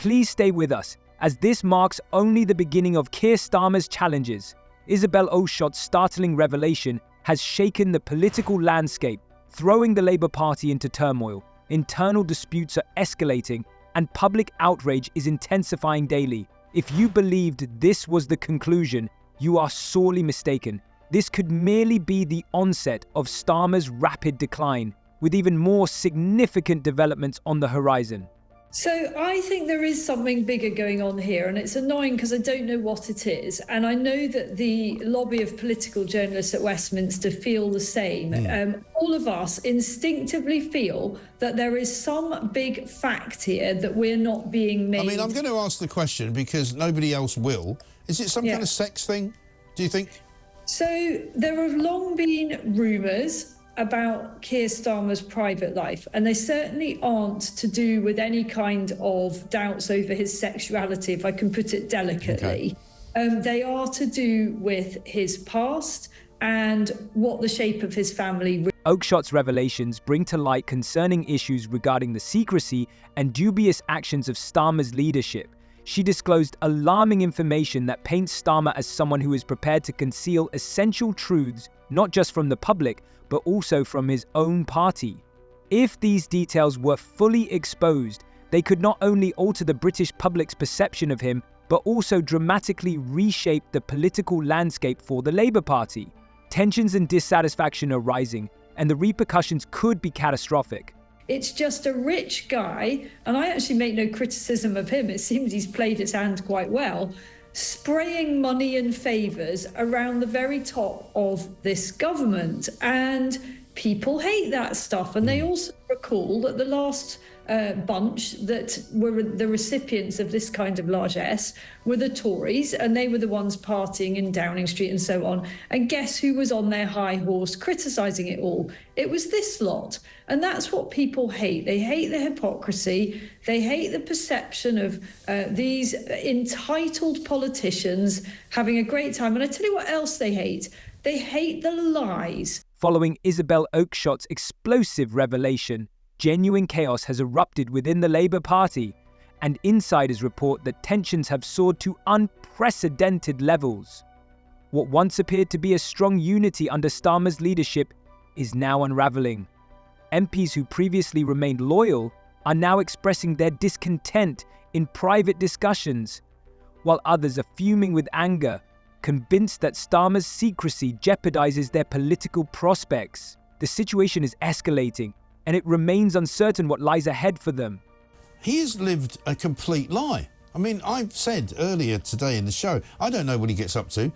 Please stay with us, as this marks only the beginning of Keir Starmer's challenges. Isabel Oakeshott's startling revelation has shaken the political landscape, throwing the Labour Party into turmoil. Internal disputes are escalating, and public outrage is intensifying daily. If you believed this was the conclusion, you are sorely mistaken. This could merely be the onset of Starmer's rapid decline, with even more significant developments on the horizon. So I think there is something bigger going on here, and it's annoying because I don't know what it is. And I know that the lobby of political journalists at Westminster feel the same. All of us instinctively feel that there is some big fact here that we're not being made. I mean, I'm going to ask the question because nobody else will. Is it some kind of sex thing, do you think? So there have long been rumours about Keir Starmer's private life, and they certainly aren't to do with any kind of doubts over his sexuality, if I can put it delicately. Okay. They are to do with his past and what the shape of his family. Oakeshott's revelations bring to light concerning issues regarding the secrecy and dubious actions of Starmer's leadership. She disclosed alarming information that paints Starmer as someone who is prepared to conceal essential truths, not just from the public, but also from his own party. If these details were fully exposed, they could not only alter the British public's perception of him, but also dramatically reshape the political landscape for the Labour Party. Tensions and dissatisfaction are rising, and the repercussions could be catastrophic. It's just a rich guy, and I actually make no criticism of him. It seems he's played his hand quite well, spraying money and favours around the very top of this government. And people hate that stuff. And they also recall that the last bunch that were the recipients of this kind of largesse were the Tories, and they were the ones partying in Downing Street and so on. And guess who was on their high horse criticising it all? It was this lot. And that's what people hate. They hate the hypocrisy. They hate the perception of these entitled politicians having a great time. And I tell you what else they hate. They hate the lies. Following Isabel Oakeshott's explosive revelation, genuine chaos has erupted within the Labour Party, and insiders report that tensions have soared to unprecedented levels. What once appeared to be a strong unity under Starmer's leadership is now unravelling. MPs who previously remained loyal are now expressing their discontent in private discussions, while others are fuming with anger, convinced that Starmer's secrecy jeopardizes their political prospects. The situation is escalating, and it remains uncertain what lies ahead for them. He has lived a complete lie. I mean, I said earlier today in the show, I don't know what he gets up to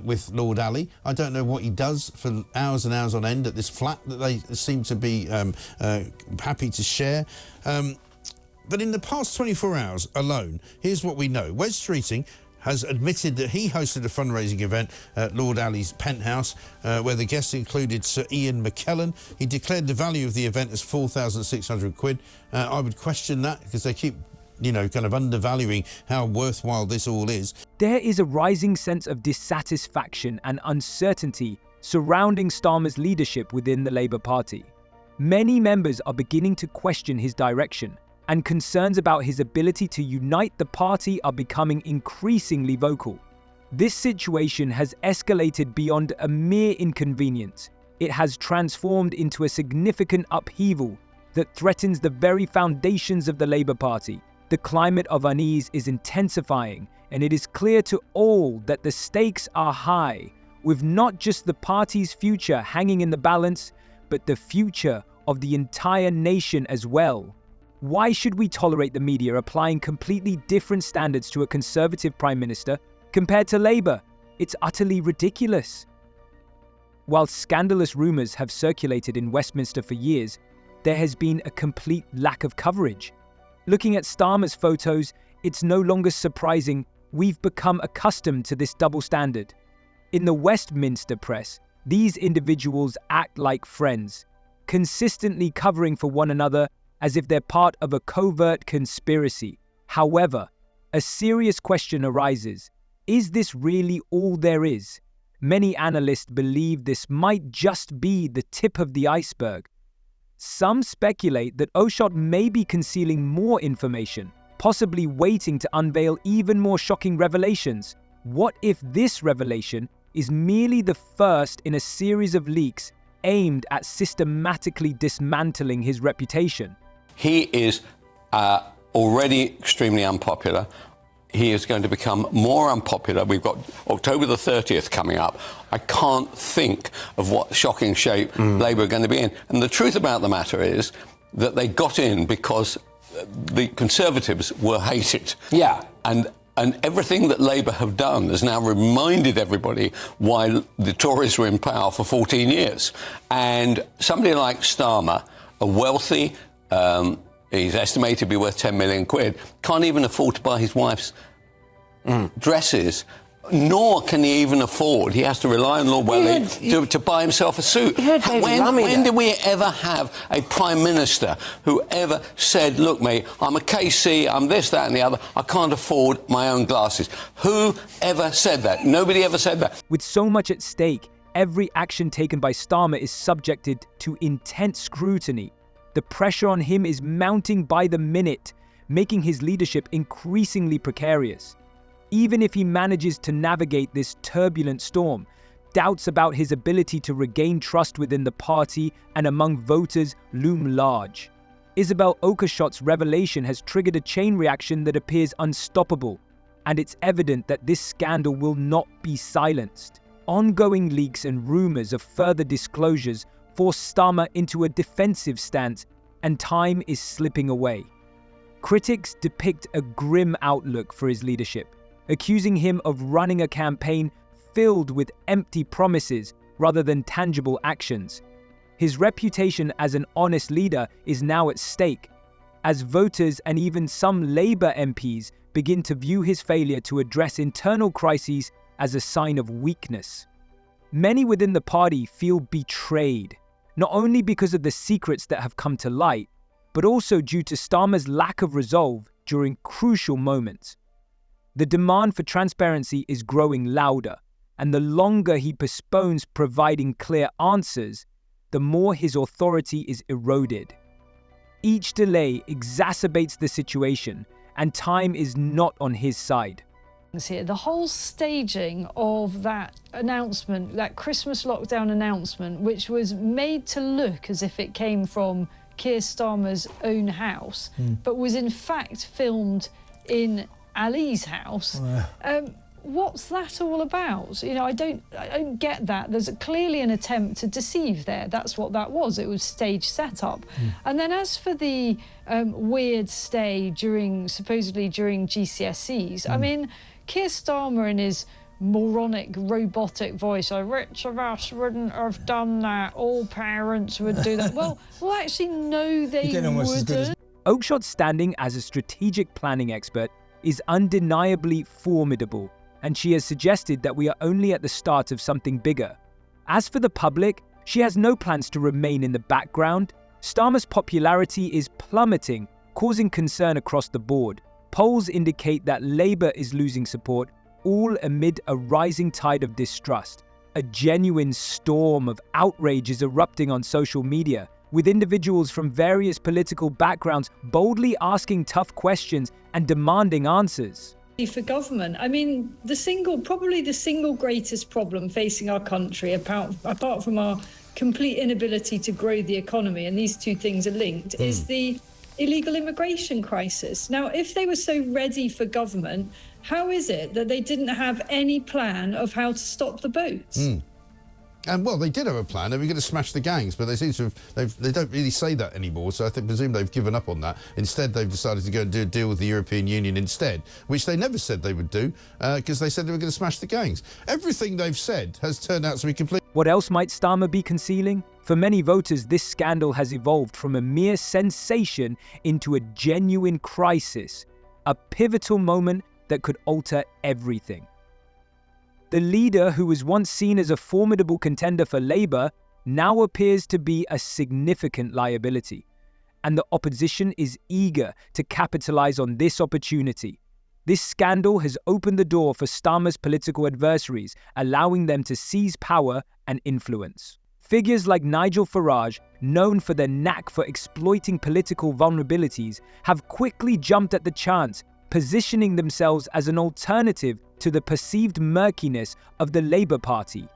with Lord Ali. I don't know what he does for hours and hours on end at this flat that they seem to be happy to share. But in the past 24 hours alone, here's what we know. Wes Streeting has admitted that he hosted a fundraising event at Lord Ali's penthouse where the guests included Sir Ian McKellen. He declared the value of the event as 4,600 quid. I would question that because they keep, kind of undervaluing how worthwhile this all is. There is a rising sense of dissatisfaction and uncertainty surrounding Starmer's leadership within the Labour Party. Many members are beginning to question his direction, and concerns about his ability to unite the party are becoming increasingly vocal. This situation has escalated beyond a mere inconvenience. It has transformed into a significant upheaval that threatens the very foundations of the Labour Party. The climate of unease is intensifying, and it is clear to all that the stakes are high, with not just the party's future hanging in the balance, but the future of the entire nation as well. Why should we tolerate the media applying completely different standards to a Conservative Prime Minister compared to Labour? It's utterly ridiculous. While scandalous rumours have circulated in Westminster for years, there has been a complete lack of coverage. Looking at Starmer's photos, it's no longer surprising we've become accustomed to this double standard. In the Westminster press, these individuals act like friends, consistently covering for one another as if they're part of a covert conspiracy. However, a serious question arises. Is this really all there is? Many analysts believe this might just be the tip of the iceberg. Some speculate that Oakeshott may be concealing more information, possibly waiting to unveil even more shocking revelations. What if this revelation is merely the first in a series of leaks aimed at systematically dismantling his reputation? He is already extremely unpopular. He is going to become more unpopular. We've got October the 30th coming up. I can't think of what shocking shape Labour are going to be in. And the truth about the matter is that they got in because the Conservatives were hated. Yeah. And everything that Labour have done has now reminded everybody why the Tories were in power for 14 years. And somebody like Starmer, a wealthy, he's estimated to be worth 10 million quid, can't even afford to buy his wife's dresses, nor can he even afford, he has to rely on Lord Welly to buy himself a suit. When did we ever have a Prime Minister who ever said, look, mate, I'm a KC, I'm this, that and the other, I can't afford my own glasses? Who ever said that? Nobody ever said that. With so much at stake, every action taken by Starmer is subjected to intense scrutiny. The pressure on him is mounting by the minute, making his leadership increasingly precarious. Even if he manages to navigate this turbulent storm, doubts about his ability to regain trust within the party and among voters loom large. Isabel Oakeshott's revelation has triggered a chain reaction that appears unstoppable, and it's evident that this scandal will not be silenced. Ongoing leaks and rumors of further disclosures force Starmer into a defensive stance, and time is slipping away. Critics depict a grim outlook for his leadership, accusing him of running a campaign filled with empty promises rather than tangible actions. His reputation as an honest leader is now at stake, as voters and even some Labour MPs begin to view his failure to address internal crises as a sign of weakness. Many within the party feel betrayed, not only because of the secrets that have come to light, but also due to Starmer's lack of resolve during crucial moments. The demand for transparency is growing louder, and the longer he postpones providing clear answers, the more his authority is eroded. Each delay exacerbates the situation, and time is not on his side. Here, the whole staging of that announcement, that Christmas lockdown announcement, which was made to look as if it came from Keir Starmer's own house, but was in fact filmed in Ali's house. What's that all about? You know, I don't get that. There's clearly an attempt to deceive there. That's what that was. It was stage setup. And then as for the weird stay supposedly during GCSEs, I mean, Keir Starmer in his moronic, robotic voice, rich of us wouldn't have done that, all parents would do that. Well, actually, no, they wouldn't. Oakeshott's standing as a strategic planning expert is undeniably formidable, and she has suggested that we are only at the start of something bigger. As for the public, she has no plans to remain in the background. Starmer's popularity is plummeting, causing concern across the board. Polls indicate that Labour is losing support, all amid a rising tide of distrust. A genuine storm of outrage is erupting on social media, with individuals from various political backgrounds boldly asking tough questions and demanding answers. For government, I mean, probably the single greatest problem facing our country, apart from our complete inability to grow the economy, and these two things are linked, is the illegal immigration crisis. Now, if they were so ready for government, how is it that they didn't have any plan of how to stop the boats? And, well, they did have a plan. They were going to smash the gangs, but they seem to have, they don't really say that anymore, so I presume they've given up on that. Instead, they've decided to go and do a deal with the European Union instead, which they never said they would do, because they said they were going to smash the gangs. Everything they've said has turned out to be complete. What else might Starmer be concealing? For many voters, this scandal has evolved from a mere sensation into a genuine crisis, a pivotal moment that could alter everything. The leader who was once seen as a formidable contender for Labour now appears to be a significant liability, and the opposition is eager to capitalise on this opportunity. This scandal has opened the door for Starmer's political adversaries, allowing them to seize power and influence. Figures like Nigel Farage, known for their knack for exploiting political vulnerabilities, have quickly jumped at the chance, positioning themselves as an alternative to the perceived murkiness of the Labour Party.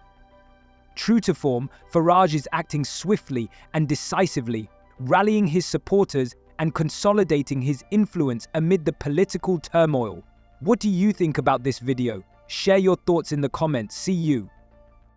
True to form, Farage is acting swiftly and decisively, rallying his supporters and consolidating his influence amid the political turmoil. What do you think about this video? Share your thoughts in the comments. See you.